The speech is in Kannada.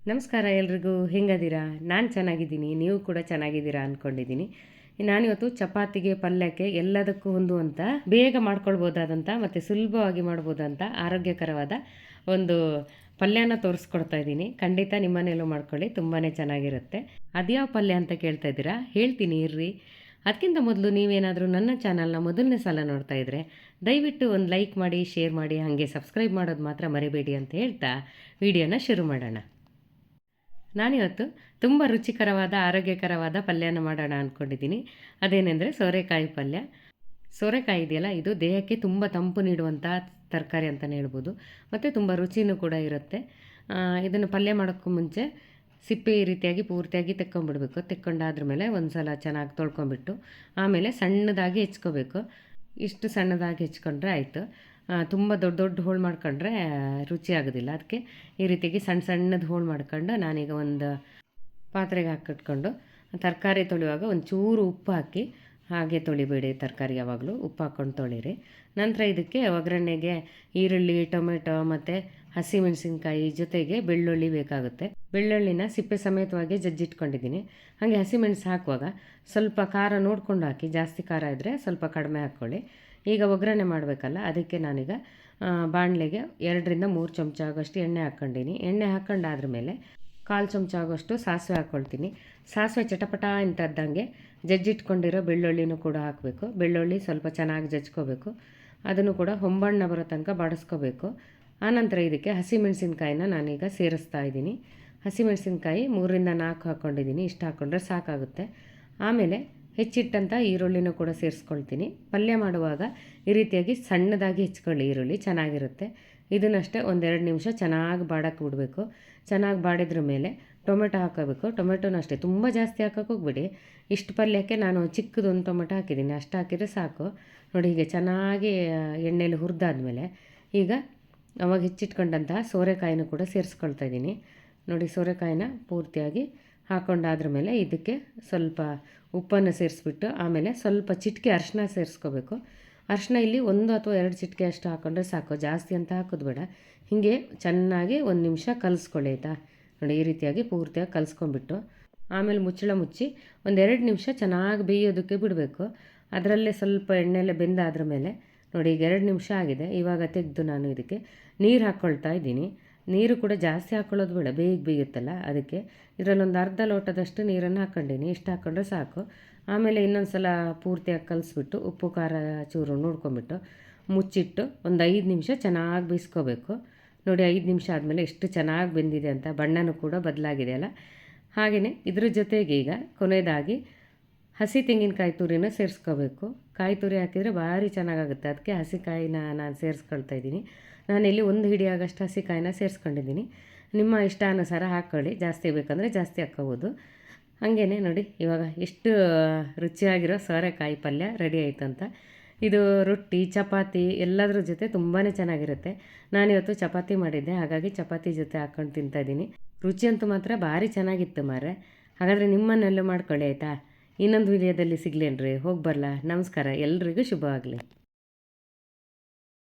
ನಮಸ್ಕಾರ ಎಲ್ರಿಗೂ, ಹೆಂಗದಿರಾ? ನಾನು ಚೆನ್ನಾಗಿದ್ದೀನಿ, ನೀವು ಕೂಡ ಚೆನ್ನಾಗಿದ್ದೀರಾ ಅಂದ್ಕೊಂಡಿದ್ದೀನಿ. ನಾನಿವತ್ತು ಚಪಾತಿಗೆ, ಪಲ್ಯಕ್ಕೆ ಎಲ್ಲದಕ್ಕೂ ಹೊಂದುವಂಥ ಬೇಗ ಮಾಡ್ಕೊಳ್ಬೋದಾದಂಥ ಮತ್ತು ಸುಲಭವಾಗಿ ಮಾಡ್ಬೋದಂಥ ಆರೋಗ್ಯಕರವಾದ ಒಂದು ಪಲ್ಯನ ತೋರಿಸ್ಕೊಡ್ತಾ ಇದ್ದೀನಿ. ಖಂಡಿತ ನಿಮ್ಮನೇಲೂ ಮಾಡ್ಕೊಳ್ಳಿ, ತುಂಬಾ ಚೆನ್ನಾಗಿರುತ್ತೆ. ಅದ್ಯಾವ ಪಲ್ಯ ಅಂತ ಕೇಳ್ತಾ ಇದ್ದೀರಾ? ಹೇಳ್ತೀನಿ ಇರ್ರಿ. ಅದಕ್ಕಿಂತ ಮೊದಲು ನೀವೇನಾದರೂ ನನ್ನ ಚಾನಲ್ನ ಮೊದಲನೇ ಸಲ ನೋಡ್ತಾ ಇದ್ದರೆ ದಯವಿಟ್ಟು ಒಂದು ಲೈಕ್ ಮಾಡಿ, ಶೇರ್ ಮಾಡಿ, ಹಾಗೆ ಸಬ್ಸ್ಕ್ರೈಬ್ ಮಾಡೋದು ಮಾತ್ರ ಮರಿಬೇಡಿ ಅಂತ ಹೇಳ್ತಾ ವಿಡಿಯೋನ ಶುರು ಮಾಡೋಣ. ನಾನಿವತ್ತು ತುಂಬ ರುಚಿಕರವಾದ ಆರೋಗ್ಯಕರವಾದ ಪಲ್ಯನ ಮಾಡೋಣ ಅಂದ್ಕೊಂಡಿದ್ದೀನಿ. ಅದೇನೆಂದರೆ ಸೋರೆಕಾಯಿ ಪಲ್ಯ. ಸೋರೆಕಾಯಿ ಇದೆಯಲ್ಲ, ಇದು ದೇಹಕ್ಕೆ ತುಂಬ ತಂಪು ನೀಡುವಂಥ ತರಕಾರಿ ಅಂತಲೇ ಹೇಳ್ಬೋದು, ಮತ್ತು ತುಂಬ ರುಚಿನೂ ಕೂಡ ಇರುತ್ತೆ. ಇದನ್ನು ಪಲ್ಯ ಮಾಡೋಕ್ಕೂ ಮುಂಚೆ ಸಿಪ್ಪೆ ಈ ರೀತಿಯಾಗಿ ಪೂರ್ತಿಯಾಗಿ ತೆಕ್ಕೊಂಬಿಡ್ಬೇಕು. ತೆಕ್ಕೊಂಡಾದ್ರ ಮೇಲೆ ಒಂದು ಸಲ ಚೆನ್ನಾಗಿ ತೊಳ್ಕೊಂಬಿಟ್ಟು ಆಮೇಲೆ ಸಣ್ಣದಾಗಿ ಹೆಚ್ಕೋಬೇಕು. ಇಷ್ಟು ಸಣ್ಣದಾಗಿ ಹೆಚ್ಕೊಂಡ್ರೆ ಆಯಿತು. ತುಂಬ ದೊಡ್ಡ ದೊಡ್ಡ ಹೋಳು ಮಾಡ್ಕೊಂಡ್ರೆ ರುಚಿ ಆಗೋದಿಲ್ಲ. ಅದಕ್ಕೆ ಈ ರೀತಿಯಾಗಿ ಸಣ್ಣ ಸಣ್ಣದು ಹೋಳು ಮಾಡ್ಕೊಂಡು ನಾನೀಗ ಒಂದು ಪಾತ್ರೆಗೆ ಹಾಕಿಟ್ಕೊಂಡು ತರಕಾರಿ ತೊಳೆಯುವಾಗ ಒಂಚೂರು ಉಪ್ಪು ಹಾಕಿ, ಹಾಗೆ ತೊಳಿಬೇಡಿ ತರಕಾರಿ, ಯಾವಾಗಲೂ ಉಪ್ಪು ಹಾಕ್ಕೊಂಡು ತೊಳಿರಿ. ನಂತರ ಇದಕ್ಕೆ ಒಗ್ಗರಣೆಗೆ ಈರುಳ್ಳಿ, ಟೊಮೆಟೊ ಮತ್ತು ಹಸಿಮೆಣಸಿನ್ಕಾಯಿ ಜೊತೆಗೆ ಬೆಳ್ಳುಳ್ಳಿ ಬೇಕಾಗುತ್ತೆ. ಬೆಳ್ಳುಳ್ಳಿನ ಸಿಪ್ಪೆ ಸಮೇತವಾಗಿ ಜಜ್ಜಿಟ್ಕೊಂಡಿದ್ದೀನಿ. ಹಾಗೆ ಹಸಿಮೆಣಸು ಹಾಕುವಾಗ ಸ್ವಲ್ಪ ಖಾರ ನೋಡ್ಕೊಂಡು ಹಾಕಿ, ಜಾಸ್ತಿ ಖಾರ ಇದ್ದರೆ ಸ್ವಲ್ಪ ಕಡಿಮೆ ಹಾಕ್ಕೊಳ್ಳಿ. ಈಗ ಒಗ್ಗರಣೆ ಮಾಡಬೇಕಲ್ಲ, ಅದಕ್ಕೆ ನಾನೀಗ ಬಾಣಲೆಗೆ 2-3 ಚಮಚ ಆಗೋಷ್ಟು ಎಣ್ಣೆ ಹಾಕ್ಕೊಂಡಿನಿ. ಎಣ್ಣೆ ಹಾಕ್ಕೊಂಡಾದ್ರ ಮೇಲೆ 1/4 ಚಮಚ ಆಗೋಷ್ಟು ಸಾಸಿವೆ ಹಾಕ್ಕೊಳ್ತೀನಿ. ಸಾಸಿವೆ ಚಟಪಟ ಅಂತದ್ದಂಗೆ ಜಜ್ಜಿಟ್ಕೊಂಡಿರೋ ಬೆಳ್ಳುಳ್ಳಿನೂ ಕೂಡ ಹಾಕಬೇಕು. ಬೆಳ್ಳುಳ್ಳಿ ಸ್ವಲ್ಪ ಚೆನ್ನಾಗಿ ಜಜ್ಕೋಬೇಕು. ಅದನ್ನು ಕೂಡ ಹೊಂಬಣ್ಣ ಬರೋ ತನಕ ಬಾಡಿಸ್ಕೋಬೇಕು. ಆನಂತರ ಇದಕ್ಕೆ ಹಸಿಮೆಣಸಿನ್ಕಾಯಿನ ನಾನೀಗ ಸೇರಿಸ್ತಾ ಇದ್ದೀನಿ. ಹಸಿಮೆಣಸಿನ್ಕಾಯಿ 3-4 ಹಾಕ್ಕೊಂಡಿದ್ದೀನಿ. ಇಷ್ಟು ಹಾಕ್ಕೊಂಡ್ರೆ ಸಾಕಾಗುತ್ತೆ. ಆಮೇಲೆ ಹೆಚ್ಚಿಟ್ಟಂಥ ಈರುಳ್ಳಿನೂ ಕೂಡ ಸೇರಿಸ್ಕೊಳ್ತೀನಿ. ಪಲ್ಯ ಮಾಡುವಾಗ ಈ ರೀತಿಯಾಗಿ ಸಣ್ಣದಾಗಿ ಹೆಚ್ಕೊಳ್ಳಿ, ಈರುಳ್ಳಿ ಚೆನ್ನಾಗಿರುತ್ತೆ. ಇದನ್ನಷ್ಟೇ 1-2 ನಿಮಿಷ ಚೆನ್ನಾಗಿ ಬಾಡಕ್ಕೆ ಬಿಡಬೇಕು. ಚೆನ್ನಾಗಿ ಬಾಡಿದ್ರ ಮೇಲೆ ಟೊಮೆಟೊ ಹಾಕೋಬೇಕು. ಟೊಮೆಟೊನೂ ಅಷ್ಟೇ ತುಂಬ ಜಾಸ್ತಿ ಹಾಕೋಕೆ ಹೋಗ್ಬಿಡಿ. ಇಷ್ಟು ಪಲ್ಯಕ್ಕೆ ನಾನು ಚಿಕ್ಕದೊಂದು ಟೊಮೆಟೊ ಹಾಕಿದ್ದೀನಿ, ಅಷ್ಟು ಹಾಕಿದರೆ ಸಾಕು. ನೋಡಿ, ಹೀಗೆ ಚೆನ್ನಾಗಿ ಎಣ್ಣೆಯಲ್ಲಿ ಹುರಿದಾದ್ಮೇಲೆ ಈಗ ಅವಾಗ ಹೆಚ್ಚಿಟ್ಕೊಂಡಂತಹ ಸೋರೆಕಾಯಿನೂ ಕೂಡ ಸೇರಿಸ್ಕೊಳ್ತಾ ಇದ್ದೀನಿ. ನೋಡಿ, ಸೋರೆಕಾಯಿನ ಪೂರ್ತಿಯಾಗಿ ಹಾಕ್ಕೊಂಡಾದ್ರ ಮೇಲೆ ಇದಕ್ಕೆ ಸ್ವಲ್ಪ ಉಪ್ಪನ್ನು ಸೇರಿಸ್ಬಿಟ್ಟು ಆಮೇಲೆ ಸ್ವಲ್ಪ ಚಿಟಿಕೆ ಅರಿಶಿನ ಸೇರಿಸ್ಕೋಬೇಕು. ಅರಿಶಿನ ಇಲ್ಲಿ 1 ಅಥವಾ 2 ಚಿಟಿಕೆ ಅಷ್ಟು ಹಾಕ್ಕೊಂಡ್ರೆ ಸಾಕು, ಜಾಸ್ತಿ ಅಂತ ಹಾಕೋದು ಬೇಡ. ಹೀಗೆ ಚೆನ್ನಾಗಿ 1 ನಿಮಿಷ ಕಲಿಸ್ಕೊಳ್ಳಿ, ಆಯಿತಾ? ನೋಡಿ, ಈ ರೀತಿಯಾಗಿ ಪೂರ್ತಿಯಾಗಿ ಕಲಿಸ್ಕೊಂಡ್ಬಿಟ್ಟು ಆಮೇಲೆ ಮುಚ್ಚಳ ಮುಚ್ಚಿ 1-2 ನಿಮಿಷ ಚೆನ್ನಾಗಿ ಬೇಯೋದಕ್ಕೆ ಬಿಡಬೇಕು. ಅದರಲ್ಲೇ ಸ್ವಲ್ಪ ಎಣ್ಣೆಲೆ ಬೆಂದಾದ್ರ ಮೇಲೆ ನೋಡಿ, ಈಗ 2 ನಿಮಿಷ ಆಗಿದೆ. ಇವಾಗ ತೆಗೆದು ನಾನು ಇದಕ್ಕೆ ನೀರು ಹಾಕ್ಕೊಳ್ತಾ ಇದ್ದೀನಿ. ನೀರು ಕೂಡ ಜಾಸ್ತಿ ಹಾಕ್ಕೊಳ್ಳೋದು ಬೇಡ, ಬೇಯುತ್ತಲ್ಲ, ಅದಕ್ಕೆ ಇದರಲ್ಲೊಂದು ಅರ್ಧ ಲೋಟದಷ್ಟು ನೀರನ್ನು ಹಾಕ್ಕೊಂಡೀನಿ. ಇಷ್ಟು ಹಾಕ್ಕೊಂಡ್ರೆ ಸಾಕು. ಆಮೇಲೆ ಇನ್ನೊಂದು ಸಲ ಪೂರ್ತಿಯಾಗಿ ಕಲಿಸ್ಬಿಟ್ಟು ಉಪ್ಪು ಖಾರ ಚೂರು ನೋಡ್ಕೊಂಬಿಟ್ಟು ಮುಚ್ಚಿಟ್ಟು ಒಂದು 5 ನಿಮಿಷ ಚೆನ್ನಾಗಿ ಬೇಯಿಸ್ಕೋಬೇಕು. ನೋಡಿ, 5 ನಿಮಿಷ ಆದಮೇಲೆ ಎಷ್ಟು ಚೆನ್ನಾಗಿ ಬೆಂದಿದೆ ಅಂತ, ಬಣ್ಣನೂ ಕೂಡ ಬದಲಾಗಿದೆ ಅಲ್ಲ. ಹಾಗೆಯೇ ಇದ್ರ ಜೊತೆಗೆ ಈಗ ಕೊನೆಯದಾಗಿ ಹಸಿ ತೆಂಗಿನಕಾಯಿ ತುರಿನ ಸೇರಿಸ್ಕೋಬೇಕು. ಕಾಯಿ ತುರಿ ಹಾಕಿದರೆ ಭಾರಿ ಚೆನ್ನಾಗಾಗುತ್ತೆ. ಅದಕ್ಕೆ ಹಸಿಕಾಯಿನ ನಾನು ಸೇರಿಸ್ಕೊಳ್ತಾ ಇದ್ದೀನಿ. ನಾನಿಲ್ಲಿ 1 ಹಿಡಿ ಆಗೋಷ್ಟು ಹಸಿಕಾಯಿನ ಸೇರಿಸ್ಕೊಂಡಿದ್ದೀನಿ. ನಿಮ್ಮ ಇಷ್ಟಾನುಸಾರ ಹಾಕ್ಕೊಳ್ಳಿ, ಜಾಸ್ತಿ ಬೇಕಂದರೆ ಜಾಸ್ತಿ ಹಾಕ್ಕೋಬೋದು. ಹಾಗೇ ನೋಡಿ, ಇವಾಗ ಎಷ್ಟು ರುಚಿಯಾಗಿರೋ ಸೋರೆಕಾಯಿ ಪಲ್ಯ ರೆಡಿ ಆಯಿತು ಅಂತ. ಇದು ರೊಟ್ಟಿ, ಚಪಾತಿ ಎಲ್ಲದ್ರ ಜೊತೆ ತುಂಬಾ ಚೆನ್ನಾಗಿರುತ್ತೆ. ನಾನಿವತ್ತು ಚಪಾತಿ ಮಾಡಿದ್ದೆ, ಹಾಗಾಗಿ ಚಪಾತಿ ಜೊತೆ ಹಾಕ್ಕೊಂಡು ತಿಂತಾಯಿದ್ದೀನಿ. ರುಚಿ ಅಂತೂ ಮಾತ್ರ ಭಾರಿ ಚೆನ್ನಾಗಿತ್ತು ಮಾರ್ರೆ. ಹಾಗಾದರೆ ನಿಮ್ಮನ್ನೆಲ್ಲ ಮಾಡ್ಕೊಳ್ಳಿ, ಆಯಿತಾ? ಇನ್ನೊಂದು ವಿಡಿಯೋದಲ್ಲಿ ಸಿಗ್ಲೇನ್ರಿ. ಹೋಗಿ ಬರಲಾ? ನಮಸ್ಕಾರ, ಎಲ್ರಿಗೂ ಶುಭವಾಗಲಿ.